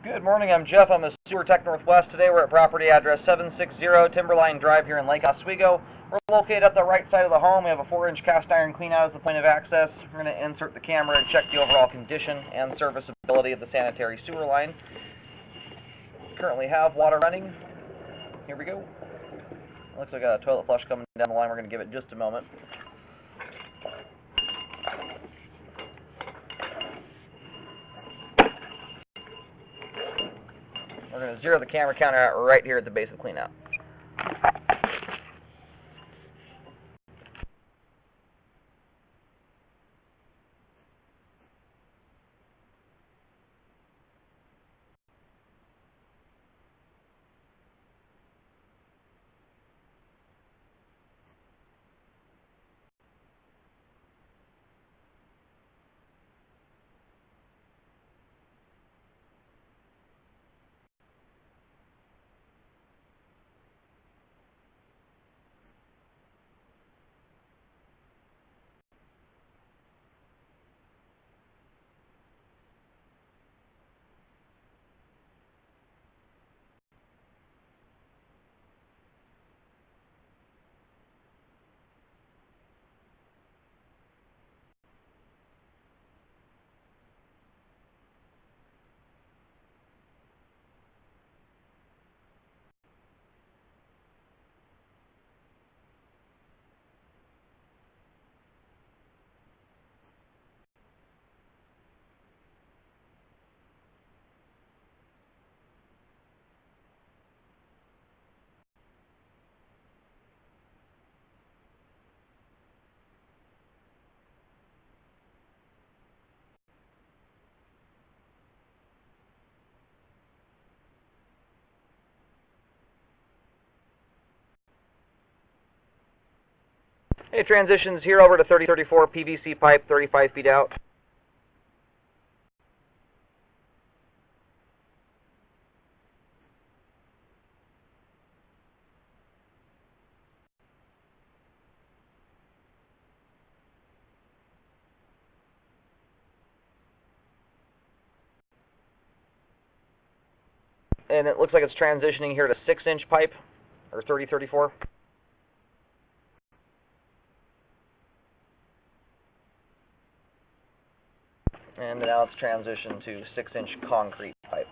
Good morning, I'm Jeff. I'm a Sewer Tech Northwest. Today we're at property address 760 Timberline Drive here in Lake Oswego. We're located at the right side of the home. We have a 4-inch cast iron cleanout as the point of access. We're going to insert the camera and check the overall condition and serviceability of the sanitary sewer line. Currently have water running. Here we go. Looks like a toilet flush coming down the line. We're going to give it just a moment. We're going to zero the camera counter out right here at the base of the cleanout. It transitions here over to 3034 PVC pipe, 35 feet out. And it looks like it's transitioning here to 6-inch pipe, or 3034. And now it's transitioned to 6-inch concrete pipe.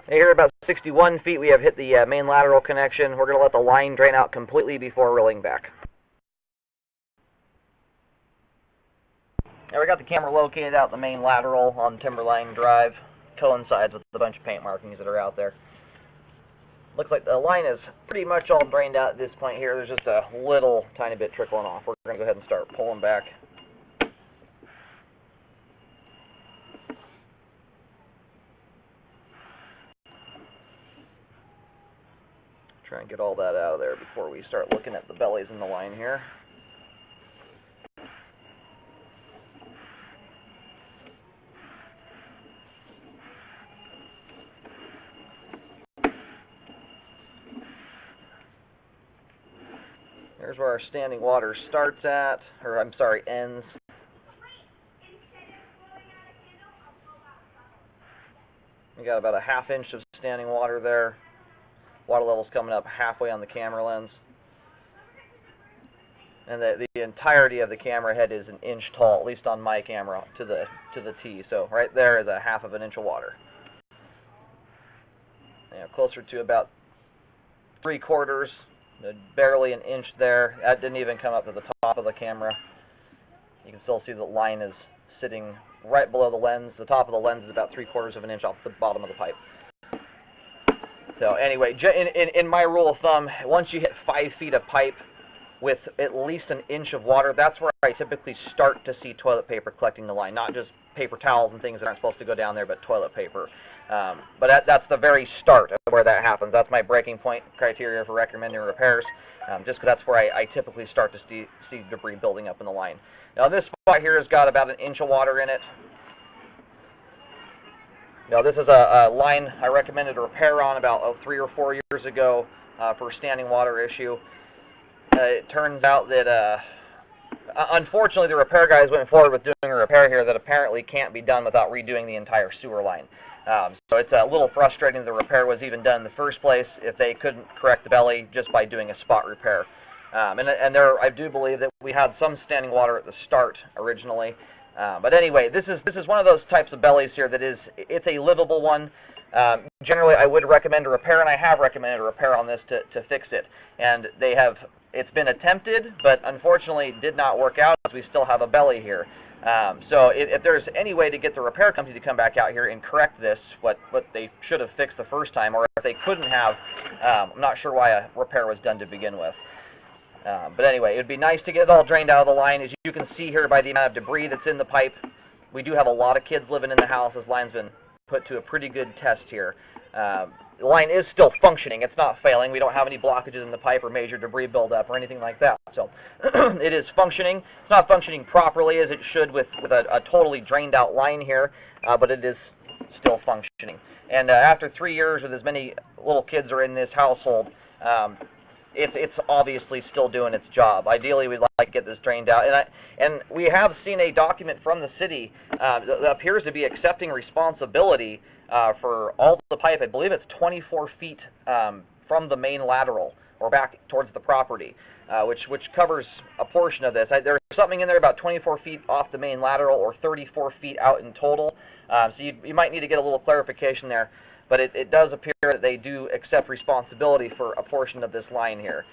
Here at about 61 feet, we have hit the main lateral connection. We're going to let the line drain out completely before reeling back. Now we got the camera located out the main lateral on Timberline Drive. Coincides with the bunch of paint markings that are out there. Looks like the line is pretty much all drained out at this point here. There's just a little tiny bit trickling off. We're going to go ahead and start pulling back. Try and get all that out of there before we start looking at the bellies in the line here. Here's where our standing water starts at, or I'm sorry, ends. We got about a ½ inch of standing water there. Water level's coming up halfway on the camera lens. And the entirety of the camera head is 1 inch tall, at least on my camera, to the T. So right there is a ½ inch of water. Closer to about 3/4, barely 1 inch there. That didn't even come up to the top of the camera. You can still see the line is sitting right below the lens. The top of the lens is about 3/4 inch off the bottom of the pipe. So anyway, in my rule of thumb, once you hit 5 feet of pipe with at least 1 inch of water, that's where I typically start to see toilet paper collecting the line. Not just paper towels and things that aren't supposed to go down there, but toilet paper. But that's the very start of where that happens. That's my breaking point criteria for recommending repairs, just because that's where I typically start to see debris building up in the line. Now this spot here has got about 1 inch of water in it. Now this is a line I recommended a repair on about 3 or 4 years ago for a standing water issue. It turns out that unfortunately the repair guys went forward with doing a repair here that apparently can't be done without redoing the entire sewer line. So it's a little frustrating the repair was even done in the first place if they couldn't correct the belly just by doing a spot repair. And there, I do believe that we had some standing water at the start originally. But anyway, this is one of those types of bellies here that it's a livable one. Generally, I would recommend a repair, and I have recommended a repair on this to fix it. And it's been attempted, but unfortunately did not work out, as we still have a belly here. So if there's any way to get the repair company to come back out here and correct this, what they should have fixed the first time, or if they couldn't have, I'm not sure why a repair was done to begin with. But anyway, it would be nice to get it all drained out of the line. As you can see here by the amount of debris that's in the pipe, we do have a lot of kids living in the house. This line's been put to a pretty good test here. The line is still functioning. It's not failing. We don't have any blockages in the pipe or major debris buildup or anything like that. So it is functioning. It's not functioning properly as it should with a totally drained out line here, but it is still functioning. And after 3 years with as many little kids are in this household, it's obviously still doing its job. Ideally, we'd like to get this drained out. And we have seen a document from the city that appears to be accepting responsibility for all the pipe. I believe it's 24 feet from the main lateral or back towards the property, which covers a portion of this. There's something in there about 24 feet off the main lateral or 34 feet out in total. So you might need to get a little clarification there. But it does appear that they do accept responsibility for a portion of this line here.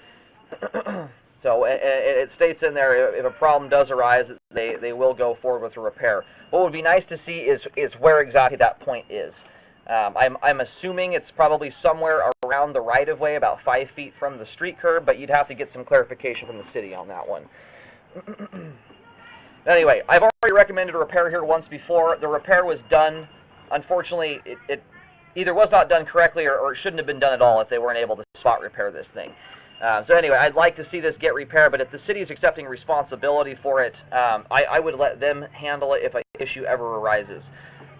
So it states in there if a problem does arise, they will go forward with a repair. What would be nice to see is where exactly that point is. I'm assuming it's probably somewhere around the right-of-way, about 5 feet from the street curb, but you'd have to get some clarification from the city on that one. Anyway, I've already recommended a repair here once before. The repair was done. Unfortunately, it either was not done correctly or it shouldn't have been done at all if they weren't able to spot repair this thing. So anyway, I'd like to see this get repaired, but if the city is accepting responsibility for it, I would let them handle it if an issue ever arises.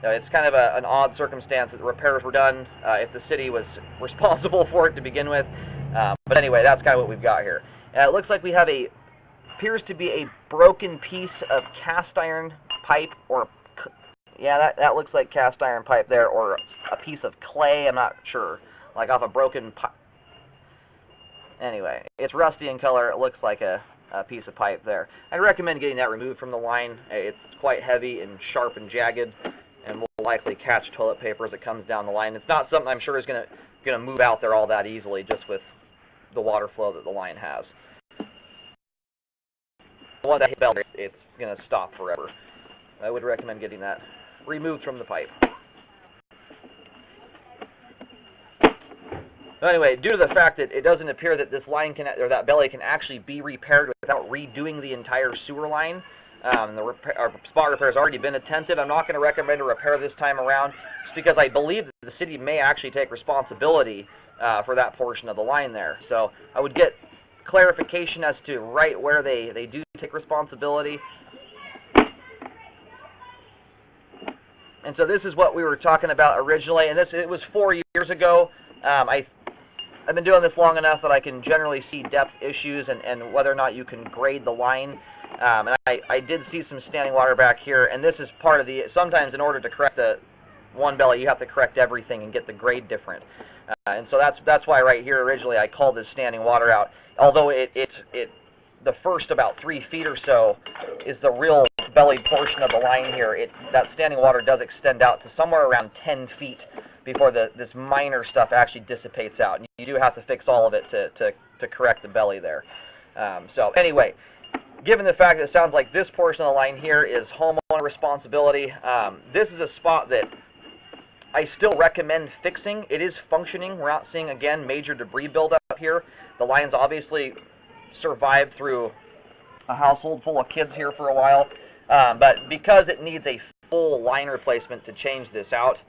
It's kind of an odd circumstance that the repairs were done if the city was responsible for it to begin with. But anyway, that's kind of what we've got here. It looks like we have appears to be a broken piece of cast iron pipe or yeah, that looks like cast iron pipe there, or a piece of clay, I'm not sure, like off a broken pipe. Anyway, it's rusty in color. It looks like a piece of pipe there. I'd recommend getting that removed from the line. It's quite heavy and sharp and jagged, and will likely catch toilet paper as it comes down the line. It's not something I'm sure is gonna move out there all that easily, just with the water flow that the line has. Once that hits the belt, it's gonna stop forever. I would recommend getting that removed from the pipe. Anyway, due to the fact that it doesn't appear that this line or that belly can actually be repaired without redoing the entire sewer line, our spot repair has already been attempted. I'm not going to recommend a repair this time around, just because I believe that the city may actually take responsibility for that portion of the line there. So I would get clarification as to right where they do take responsibility. And so this is what we were talking about originally, and it was 4 years ago. I've been doing this long enough that I can generally see depth issues and whether or not you can grade the line. And I did see some standing water back here, and this is part of sometimes in order to correct the one belly, you have to correct everything and get the grade different. And so that's why right here originally I called this standing water out. Although the first about 3 feet or so is the real bellied portion of the line here. That standing water does extend out to somewhere around 10 feet before this minor stuff actually dissipates out. And you do have to fix all of it to correct the belly there. So anyway, given the fact that it sounds like this portion of the line here is homeowner responsibility, this is a spot that I still recommend fixing. It is functioning. We're not seeing, again, major debris buildup here. The line's obviously survived through a household full of kids here for a while. But because it needs a full line replacement to change this out.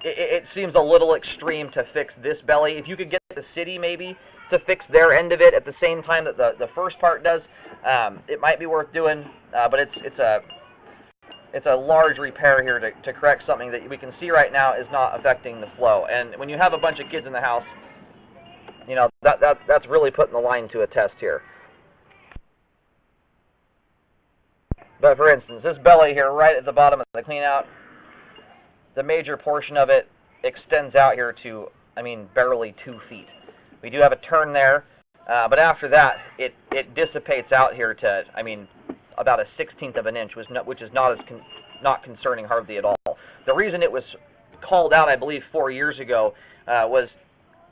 It seems a little extreme to fix this belly. If you could get the city maybe to fix their end of it at the same time that the first part does, it might be worth doing. But it's a large repair here to correct something that we can see right now is not affecting the flow. And when you have a bunch of kids in the house, you know, that's really putting the line to a test here. But for instance, this belly here right at the bottom of the cleanout, the major portion of it extends out here to, I mean, barely 2 feet. We do have a turn there, but after that, it dissipates out here to, I mean, about a 1/16 of an inch, which is not concerning hardly at all. The reason it was called out, I believe, 4 years ago, was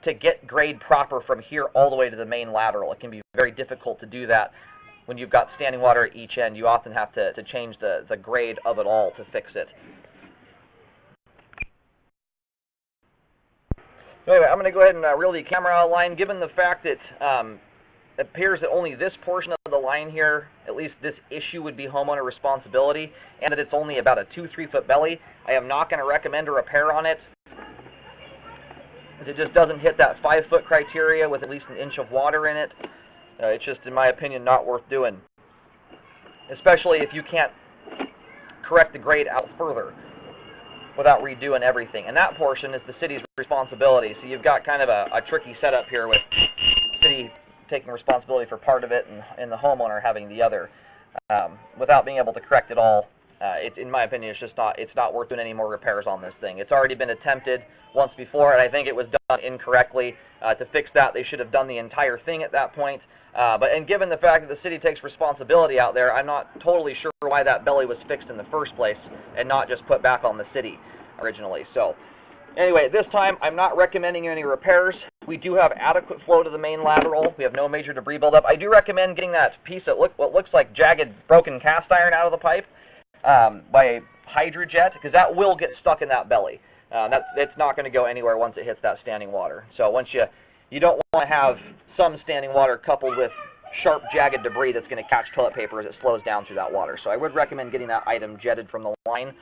to get grade proper from here all the way to the main lateral. It can be very difficult to do that when you've got standing water at each end. You often have to change the grade of it all to fix it. Anyway, I'm going to go ahead and reel the camera line. Given the fact that it appears that only this portion of the line here, at least this issue, would be homeowner responsibility, and that it's only about a 2-3 foot belly, I am not going to recommend a repair on it, as it just doesn't hit that 5 foot criteria with at least 1 inch of water in it. It's just, in my opinion, not worth doing, especially if you can't correct the grade out further without redoing everything. And that portion is the city's responsibility. So you've got kind of a tricky setup here with the city taking responsibility for part of it and the homeowner having the other, without being able to correct it all. In my opinion, it's not worth doing any more repairs on this thing. It's already been attempted once before, and I think it was done incorrectly. To fix that, they should have done the entire thing at that point. And given the fact that the city takes responsibility out there, I'm not totally sure why that belly was fixed in the first place and not just put back on the city originally. So anyway, this time I'm not recommending any repairs. We do have adequate flow to the main lateral. We have no major debris buildup. I do recommend getting that piece of what looks like jagged, broken cast iron out of the pipe by Hydrojet, because that will get stuck in that belly. It's not going to go anywhere once it hits that standing water. So once you don't want to have some standing water coupled with sharp, jagged debris that's going to catch toilet paper as it slows down through that water. So I would recommend getting that item jetted from the line.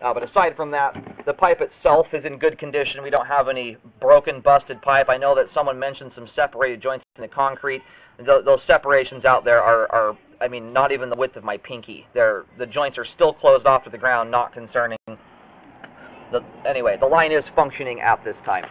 But aside from that, the pipe itself is in good condition. We don't have any broken, busted pipe. I know that someone mentioned some separated joints in the concrete. Those separations out there are, I mean, not even the width of my pinky. The joints are still closed off to the ground, not concerning. Anyway, the line is functioning at this time.